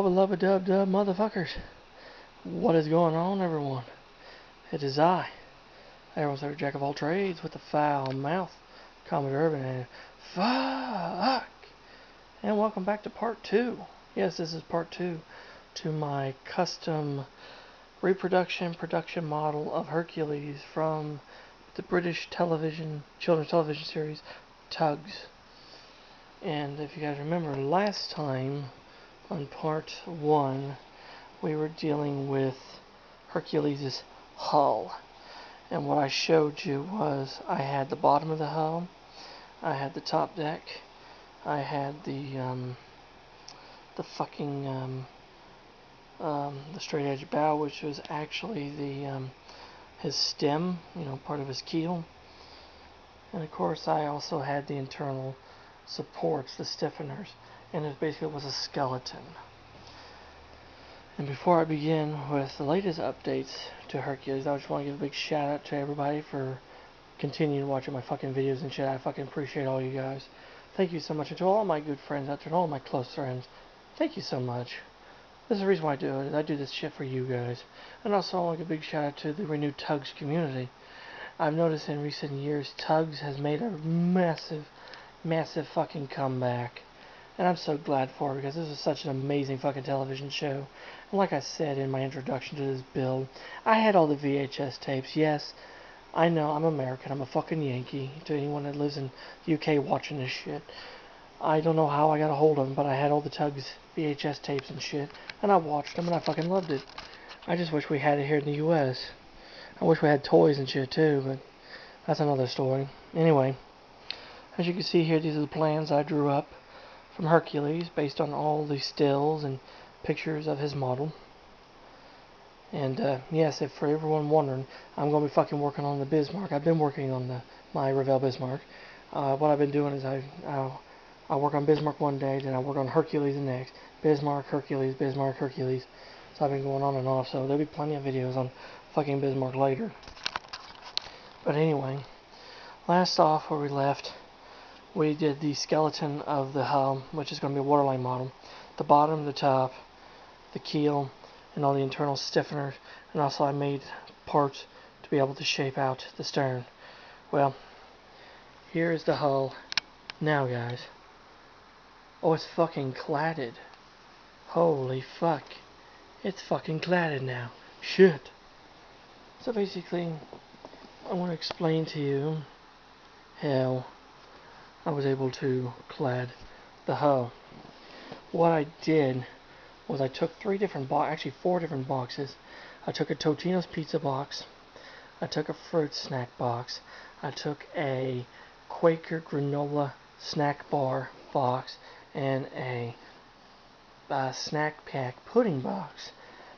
beloved dub motherfuckers. What is going on, everyone? It is I, everyone's favorite jack of all trades with the foul mouth, Commodore Urban, and fuck! And welcome back to part 2. Yes, this is part 2 to my custom production model of Hercules from the British children's television series, TUGS. And if you guys remember, last time on part 1, we were dealing with Hercules' hull. And what I showed you was I had the bottom of the hull, I had the top deck, I had the straight edge bow, which was actually his stem, part of his keel. And of course I also had the internal supports, the stiffeners, and it basically was a skeleton. And before I begin with the latest updates to Hercules, I just want to give a big shout out to everybody for continuing watching my fucking videos and shit. I fucking appreciate all you guys. Thank you so much. And to all my good friends out there and all my close friends, thank you so much. This is the reason why I do it. I do this shit for you guys. And also I want to give a big shout out to the renewed TUGS community. I've noticed in recent years TUGS has made a massive fucking comeback. And I'm so glad for it because this is such an amazing fucking television show. And like I said in my introduction to this build, I had all the VHS tapes. Yes, I know, I'm American. I'm a fucking Yankee. To anyone that lives in the UK watching this shit, I don't know how I got a hold of them, but I had all the TUGS VHS tapes and shit. And I watched them and I fucking loved it. I just wish we had it here in the US. I wish we had toys and shit too, but that's another story. Anyway, as you can see here, these are the plans I drew up from Hercules based on all the stills and pictures of his model. And yes, if for everyone wondering, I'm going to be fucking working on the Bismarck. I've been working on my Revell Bismarck. What I've been doing is I work on Bismarck one day, then I work on Hercules the next. Bismarck, Hercules, Bismarck, Hercules. So I've been going on and off, so there'll be plenty of videos on fucking Bismarck later. But anyway, last off where we left, we did the skeleton of the hull, which is going to be a waterline model. The bottom, the top, the keel, and all the internal stiffeners. And also I made parts to be able to shape out the stern. Well, here is the hull now, guys. Oh, it's fucking cladded. Holy fuck. It's fucking cladded now. Shit. So basically, I want to explain to you how I was able to clad the hull. What I did was I took four different boxes. I took a Totino's pizza box, I took a fruit snack box, I took a Quaker granola snack bar box, and a snack pack pudding box.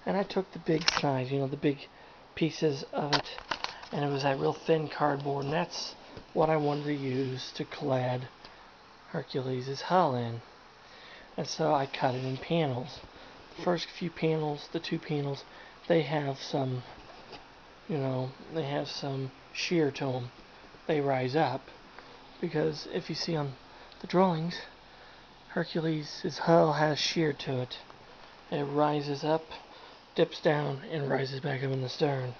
And I took the big size, the big pieces of it, and it was that real thin cardboard, and that's what I wanted to use to clad Hercules' hull in. And so I cut it in panels. The first few panels, the two panels, they have some, shear to them. They rise up, because if you see on the drawings, Hercules' hull has shear to it. It rises up, dips down, and rises back up in the stern.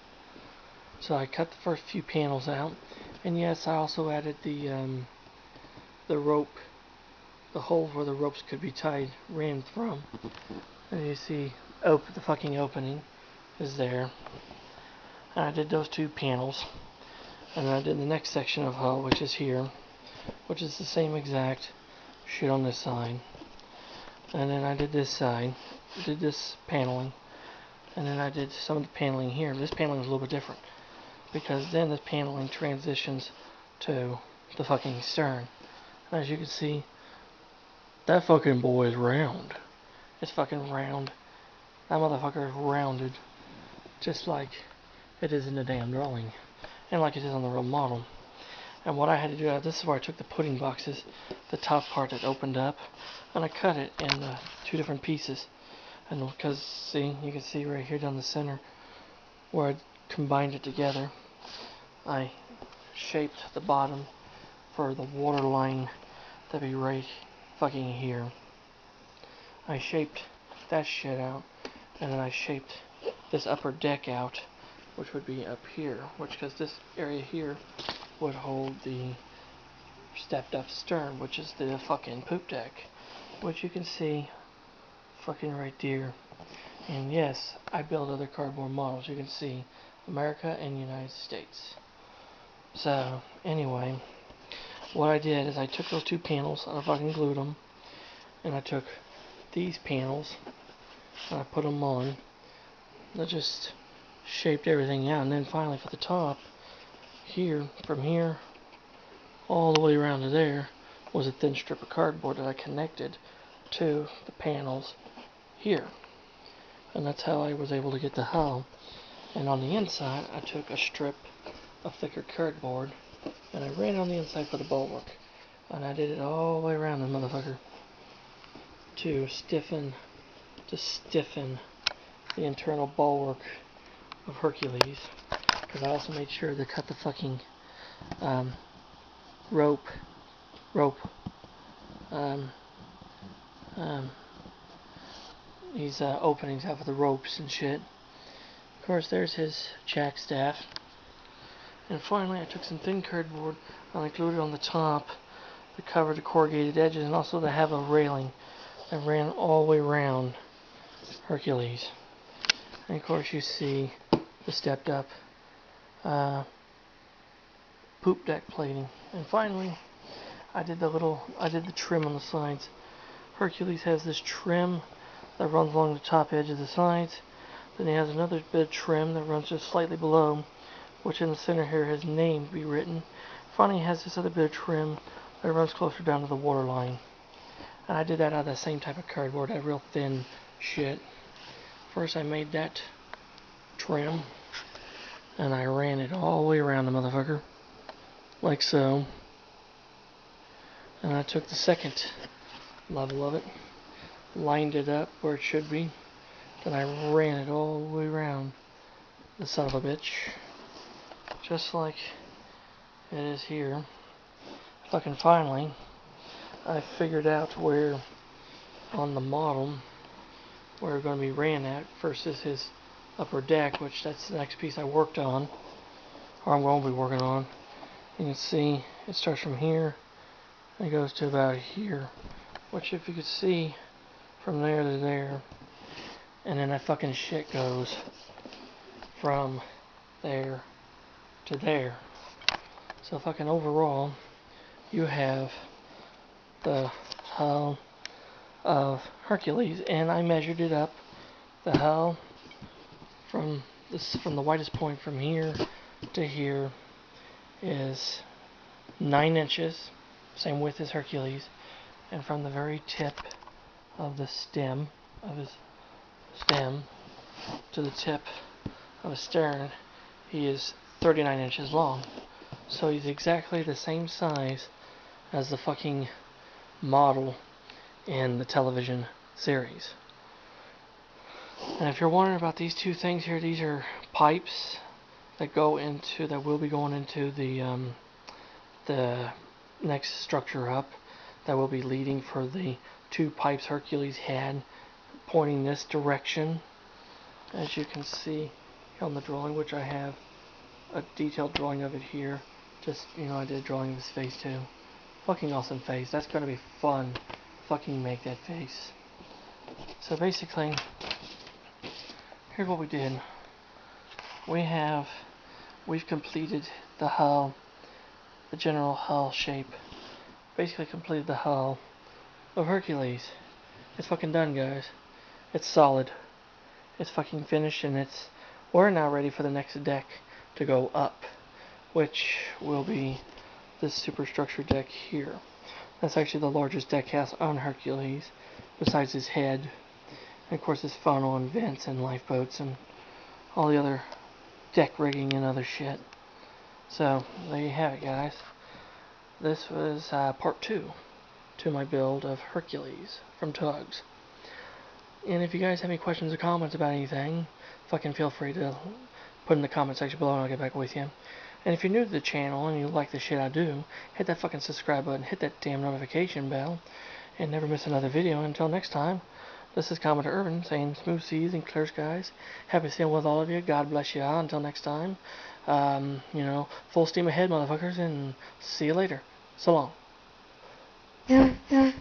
So I cut the first few panels out, and yes, I also added the rope, the holes where the ropes could be tied, ran from. And you see, the fucking opening is there. And I did those two panels, and then I did the next section of hull, which is here, which is the same exact shit on this side. And then I did this side, did this paneling, and then I did some of the paneling here. This paneling is a little bit different, because then this paneling transitions to the fucking stern. And as you can see, that fucking boy is round. It's fucking round. That motherfucker is rounded, just like it is in the damn drawing, and like it is on the real model. And what I had to do, this is where I took the pudding boxes, the top part that opened up, and I cut it in two different pieces. And because, see, you can see right here down the center, where I combined it together, I shaped the bottom for the water line to be right fucking here. I shaped that shit out, and then I shaped this upper deck out, which would be up here, because this area here would hold the stepped up stern, which is the fucking poop deck, which you can see fucking right there. And yes, I build other cardboard models. You can see America and United States. So anyway, what I did is I took those two panels and I fucking glued them, and I took these panels and I put them on. I just shaped everything out, and then finally for the top here, from here all the way around to there, was a thin strip of cardboard that I connected to the panels here, and that's how I was able to get the hull. And on the inside I took a strip of thicker cardboard and I ran it on the inside for the bulwark, and I did it all the way around the motherfucker to stiffen the internal bulwark of Hercules, because I also made sure to cut the fucking these openings out for the ropes and shit. Of course, there's his jack staff. And finally, I took some thin cardboard and I glued it on the top to cover the corrugated edges, and also to have a railing that ran all the way around Hercules. And of course, you see the stepped up poop deck plating. And finally, I did the trim on the sides. Hercules has this trim that runs along the top edge of the sides. Then he has another bit of trim that runs just slightly below, which in the center here his name be written. Finally, he has this other bit of trim that runs closer down to the waterline. And I did that out of the same type of cardboard, that real thin shit. First I made that trim, and I ran it all the way around the motherfucker, like so. And I took the second level of it, lined it up where it should be, then I ran it all the way around the son of a bitch, just like it is here. Fucking finally, I figured out where on the model where we're going to be ran at. First is his upper deck, which that's the next piece I worked on, or I'm going to be working on. You can see it starts from here and it goes to about here, which if you could see from there to there, and then that fucking shit goes from there to there. So fucking overall, you have the hull of Hercules, and I measured it up. The hull from the widest point from here to here is 9 inches, same width as Hercules, and from the very tip of the stem of his stem to the tip of his stern, he is 39 inches long. So he's exactly the same size as the fucking model in the television series. And if you're wondering about these two things here, these are pipes that will be going into the next structure up, that will be leading for the two pipes Hercules had pointing this direction, as you can see on the drawing, which I have a detailed drawing of it here. Just, I did a drawing of his face too. Fucking awesome face. That's gonna be fun. Fucking make that face. So basically, here's what we did. We've completed the hull, the general hull shape. Basically completed the hull of Hercules. It's fucking done, guys. It's solid. It's fucking finished, and we're now ready for the next deck to go up, which will be this superstructure deck here. That's actually the largest deck house on Hercules, besides his head, and of course his funnel and vents and lifeboats and all the other deck rigging and other shit. So there you have it, guys. This was part 2 to my build of Hercules from TUGS. And if you guys have any questions or comments about anything, fucking feel free to put in the comment section below and I'll get back with you. And if you're new to the channel and you like the shit I do, hit that fucking subscribe button, hit that damn notification bell, and never miss another video. Until next time, This is Commenter Urban saying smooth seas and clear skies. Happy sailing with all of you. God bless you all. Until next time, full steam ahead, motherfuckers, and see you later. So long.